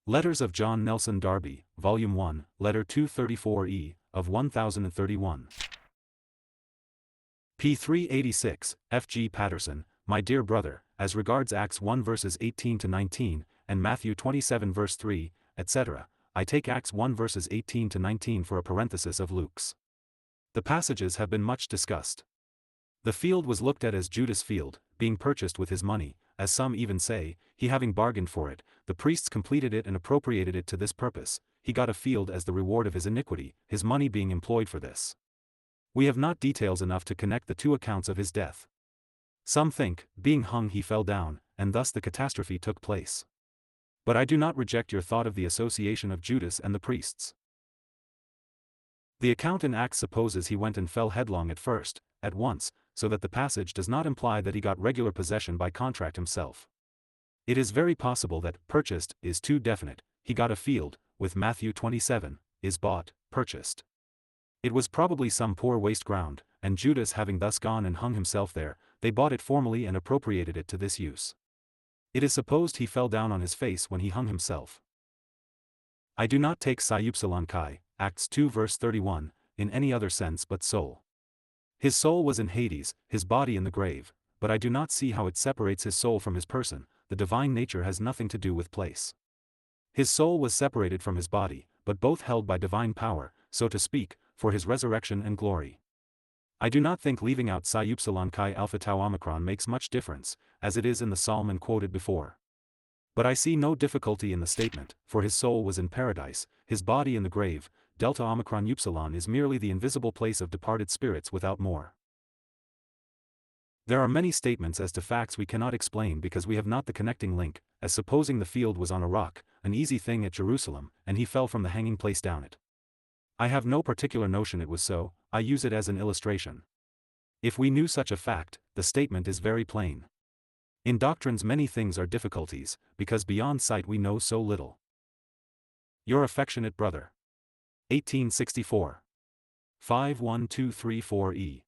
Letters of John Nelson Darby, Volume 1, Letter 234E, of 1031. p. 386, F. G. Patterson, my dear brother, as regards Acts 1 verses 18 to 19, and Matthew 27 verse 3, etc., I take Acts 1 verses 18 to 19 for a parenthesis of Luke's. The passages have been much discussed. The field was looked at as Judas' field, being purchased with his money, as some even say, he having bargained for it, the priests completed it and appropriated it to this purpose, he got a field as the reward of his iniquity, his money being employed for this. We have not details enough to connect the two accounts of his death. Some think, being hung he fell down, and thus the catastrophe took place. But I do not reject your thought of the association of Judas and the priests. The account in Acts supposes he went and fell headlong at first, at once, so that the passage does not imply that he got regular possession by contract himself. It is very possible that purchased is too definite, he got a field, with Matthew 27, is bought, purchased. It was probably some poor waste ground, and Judas having thus gone and hung himself there, they bought it formally and appropriated it to this use. It is supposed he fell down on his face when he hung himself. I do not take Kai, Acts 2 verse 31, in any other sense but soul. His soul was in Hades, his body in the grave, but I do not see how it separates his soul from his person, the divine nature has nothing to do with place. His soul was separated from his body, but both held by divine power, so to speak, for his resurrection and glory. I do not think leaving out Chi Alpha Tau Omicron makes much difference, as it is in the psalm and quoted before. But I see no difficulty in the statement, for his soul was in paradise, his body in the grave. Delta Omicron Upsilon is merely the invisible place of departed spirits without more. There are many statements as to facts we cannot explain because we have not the connecting link, as supposing the field was on a rock, an easy thing at Jerusalem, and he fell from the hanging place down it. I have no particular notion it was so, I use it as an illustration. If we knew such a fact, the statement is very plain. In doctrines many things are difficulties, because beyond sight we know so little. Your affectionate brother. 1864. 51234E